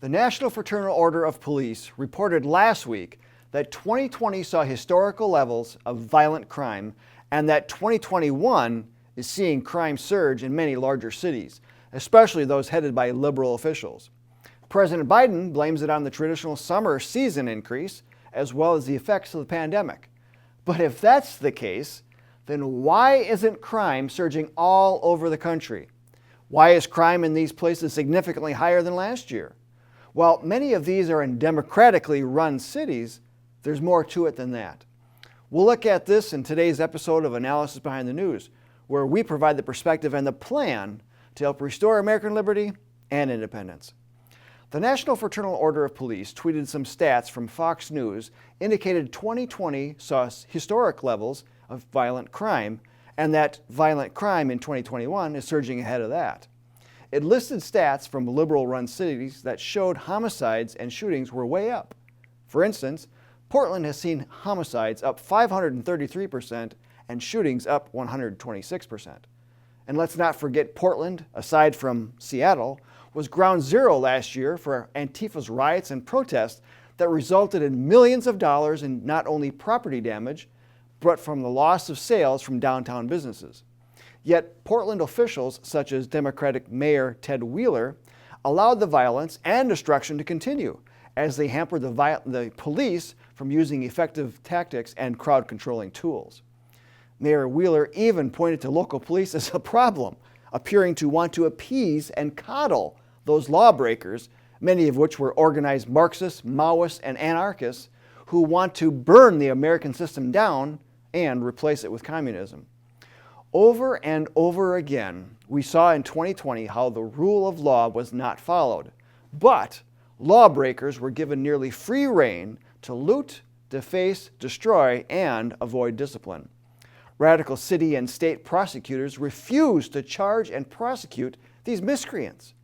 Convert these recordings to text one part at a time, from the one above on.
The National Fraternal Order of Police reported last week that 2020 saw historical levels of violent crime and that 2021 is seeing crime surge in many larger cities, especially those headed by liberal officials. President Biden blames it on the traditional summer season increase as well as the effects of the pandemic. But if that's the case, then why isn't crime surging all over the country? Why is crime in these places significantly higher than last year? While many of these are in democratically run cities, there's more to it than that. We'll look at this in today's episode of Analysis Behind the News, where we provide the perspective and the plan to help restore American liberty and independence. The National Fraternal Order of Police tweeted some stats from Fox News indicated 2020 saw historic levels of violent crime, and that violent crime in 2021 is surging ahead of that. It listed stats from liberal-run cities that showed homicides and shootings were way up. For instance, Portland has seen homicides up 533% and shootings up 126%. And let's not forget Portland, aside from Seattle, was ground zero last year for Antifa's riots and protests that resulted in millions of dollars in not only property damage, but from the loss of sales from downtown businesses. Yet Portland officials, such as Democratic Mayor Ted Wheeler, allowed the violence and destruction to continue as they hampered the police from using effective tactics and crowd-controlling tools. Mayor Wheeler even pointed to local police as a problem, appearing to want to appease and coddle those lawbreakers, many of which were organized Marxists, Maoists, and anarchists who want to burn the American system down and replace it with communism. Over and over again, we saw in 2020 how the rule of law was not followed, but lawbreakers were given nearly free rein to loot, deface, destroy, and avoid discipline. Radical city and state prosecutors refused to charge and prosecute these miscreants.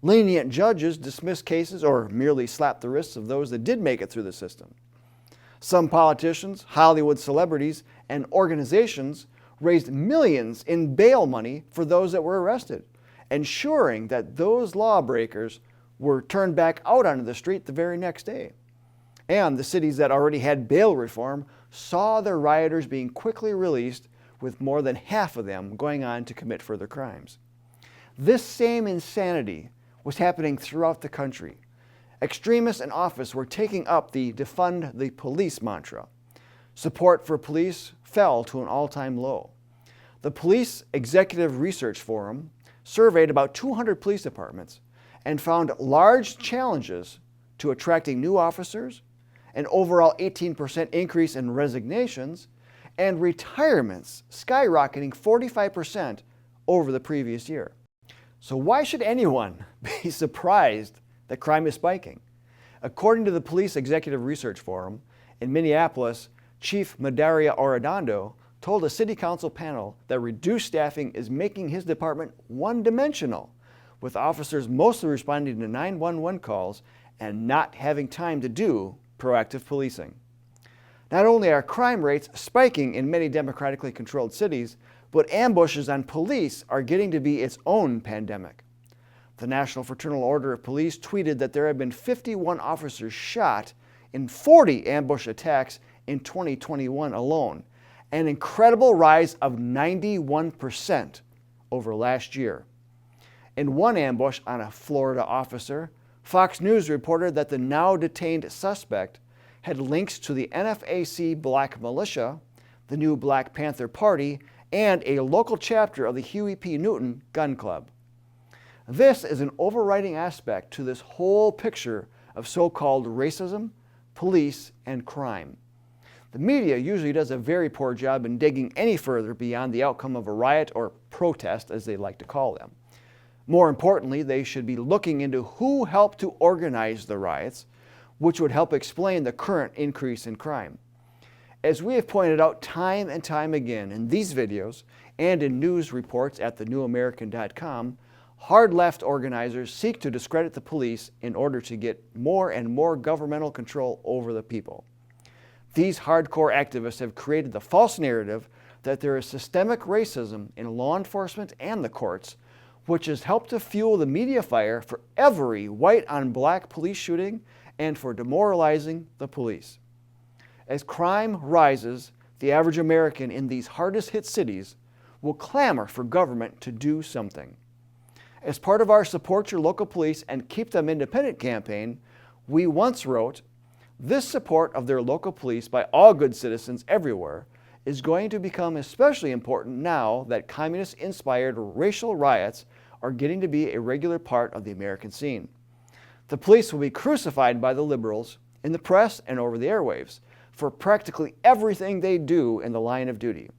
Lenient judges dismissed cases or merely slapped the wrists of those that did make it through the system. Some politicians, Hollywood celebrities, and organizations raised millions in bail money for those that were arrested, ensuring that those lawbreakers were turned back out onto the street the very next day. And the cities that already had bail reform saw their rioters being quickly released, with more than half of them going on to commit further crimes. This same insanity was happening throughout the country. Extremists in office were taking up the defund the police mantra. Support for police fell to an all-time low. The Police Executive Research Forum surveyed about 200 police departments and found large challenges to attracting new officers, an overall 18% increase in resignations, and retirements skyrocketing 45% over the previous year. So why should anyone be surprised that crime is spiking? According to the Police Executive Research Forum, in Minneapolis, Chief Madaria Arredondo told a city council panel that reduced staffing is making his department one-dimensional, with officers mostly responding to 911 calls and not having time to do proactive policing. Not only are crime rates spiking in many democratically controlled cities, but ambushes on police are getting to be its own pandemic. The National Fraternal Order of Police tweeted that there have been 51 officers shot in 40 ambush attacks in 2021 alone, an incredible rise of 91% over last year. In one ambush on a Florida officer, Fox News reported that the now detained suspect had links to the NFAC Black Militia, the new Black Panther Party, and a local chapter of the Huey P. Newton Gun Club. This is an overriding aspect to this whole picture of so-called racism, police, and crime. The media usually does a very poor job in digging any further beyond the outcome of a riot or protest, as they like to call them. More importantly, they should be looking into who helped to organize the riots, which would help explain the current increase in crime. As we have pointed out time and time again in these videos and in news reports at thenewamerican.com, hard left organizers seek to discredit the police in order to get more and more governmental control over the people. These hardcore activists have created the false narrative that there is systemic racism in law enforcement and the courts, which has helped to fuel the media fire for every white-on-black police shooting and for demoralizing the police. As crime rises, the average American in these hardest-hit cities will clamor for government to do something. As part of our Support Your Local Police and Keep Them Independent campaign, we once wrote, "This support of their local police by all good citizens everywhere is going to become especially important now that communist-inspired racial riots are getting to be a regular part of the American scene. The police will be crucified by the liberals, in the press and over the airwaves, for practically everything they do in the line of duty.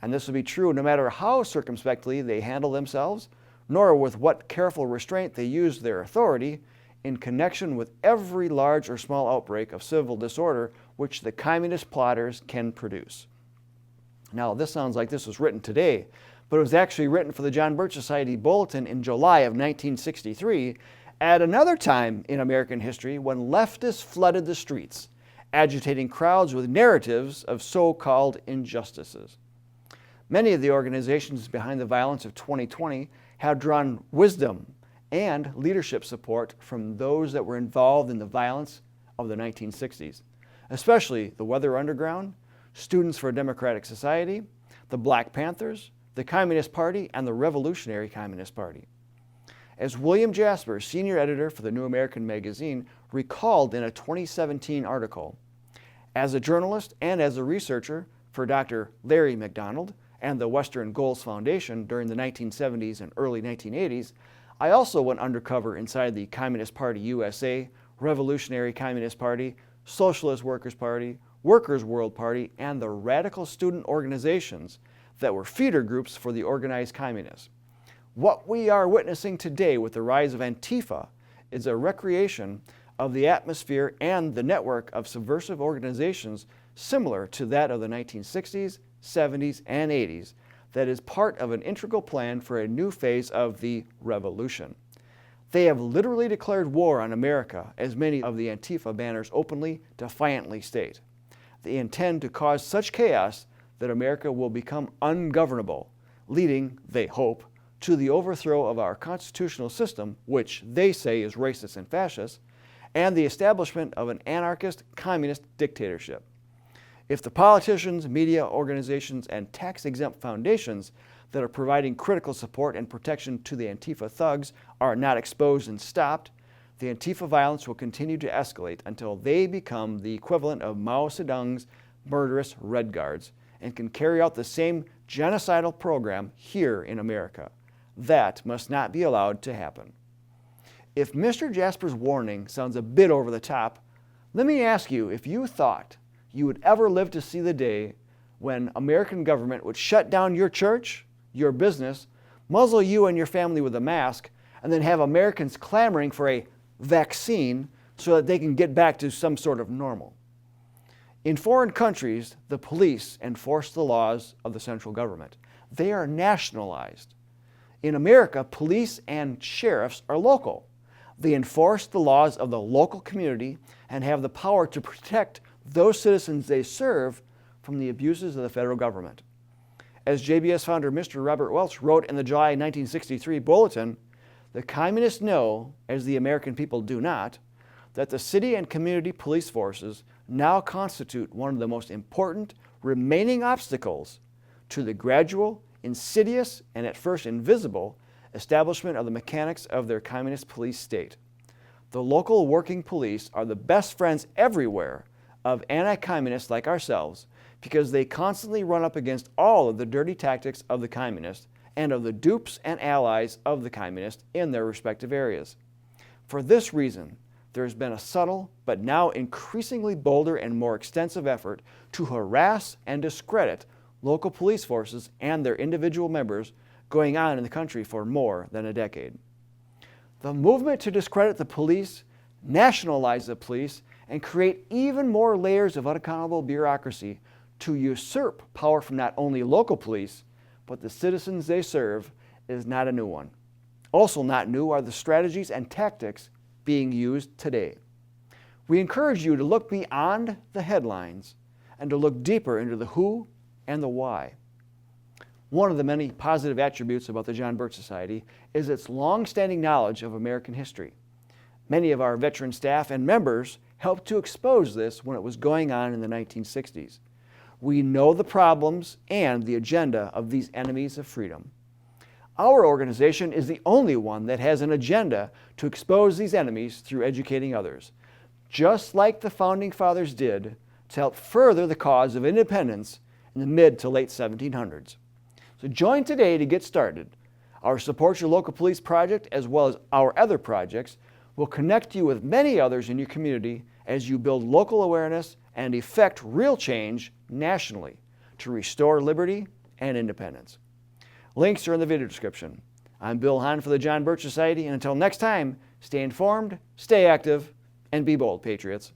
And this will be true no matter how circumspectly they handle themselves, nor with what careful restraint they use their authority in connection with every large or small outbreak of civil disorder which the communist plotters can produce." Now, this sounds like this was written today, but it was actually written for the John Birch Society Bulletin in July of 1963, at another time in American history when leftists flooded the streets, agitating crowds with narratives of so-called injustices. Many of the organizations behind the violence of 2020 have drawn wisdom and leadership support from those that were involved in the violence of the 1960s, especially the Weather Underground, Students for a Democratic Society, the Black Panthers, the Communist Party, and the Revolutionary Communist Party. As William Jasper, senior editor for the New American Magazine, recalled in a 2017 article, "As a journalist and as a researcher for Dr. Larry McDonald and the Western Goals Foundation during the 1970s and early 1980s, I also went undercover inside the Communist Party USA, Revolutionary Communist Party, Socialist Workers' Party, Workers' World Party, and the radical student organizations that were feeder groups for the organized communists. What we are witnessing today with the rise of Antifa is a recreation of the atmosphere and the network of subversive organizations similar to that of the 1960s, 70s, and 80s that is part of an integral plan for a new phase of the revolution. They have literally declared war on America, as many of the Antifa banners openly, defiantly state. They intend to cause such chaos that America will become ungovernable, leading, they hope, to the overthrow of our constitutional system, which they say is racist and fascist, and the establishment of an anarchist communist dictatorship. If the politicians, media organizations, and tax-exempt foundations that are providing critical support and protection to the Antifa thugs are not exposed and stopped, the Antifa violence will continue to escalate until they become the equivalent of Mao Zedong's murderous Red Guards and can carry out the same genocidal program here in America. That must not be allowed to happen." If Mr. Jasper's warning sounds a bit over the top, let me ask you if you thought you would ever live to see the day when American government would shut down your church, your business, muzzle you and your family with a mask, and then have Americans clamoring for a vaccine so that they can get back to some sort of normal. In foreign countries, the police enforce the laws of the central government. They are nationalized. In America, police and sheriffs are local. They enforce the laws of the local community and have the power to protect those citizens they serve from the abuses of the federal government. As JBS founder Mr. Robert Welch wrote in the July 1963 Bulletin, "The communists know, as the American people do not, that the city and community police forces now constitute one of the most important remaining obstacles to the gradual, insidious, and at first invisible establishment of the mechanics of their communist police state. The local working police are the best friends everywhere of anti-communists like ourselves because they constantly run up against all of the dirty tactics of the communists and of the dupes and allies of the communists in their respective areas. For this reason, there has been a subtle but now increasingly bolder and more extensive effort to harass and discredit local police forces and their individual members going on in the country for more than a decade. The movement to discredit the police, nationalize the police, and create even more layers of unaccountable bureaucracy to usurp power from not only local police, but the citizens they serve is not a new one. Also not new are the strategies and tactics being used today. We encourage you to look beyond the headlines and to look deeper into the who and the why. One of the many positive attributes about the John Birch Society is its long-standing knowledge of American history. Many of our veteran staff and members helped to expose this when it was going on in the 1960s. We know the problems and the agenda of these enemies of freedom. Our organization is the only one that has an agenda to expose these enemies through educating others, just like the Founding Fathers did to help further the cause of independence in the mid to late 1700s. So join today to get started. Our Support Your Local Police project, as well as our other projects, will connect you with many others in your community as you build local awareness and effect real change nationally to restore liberty and independence. Links are in the video description. I'm Bill Hahn for the John Birch Society, and until next time, stay informed, stay active, and be bold, Patriots.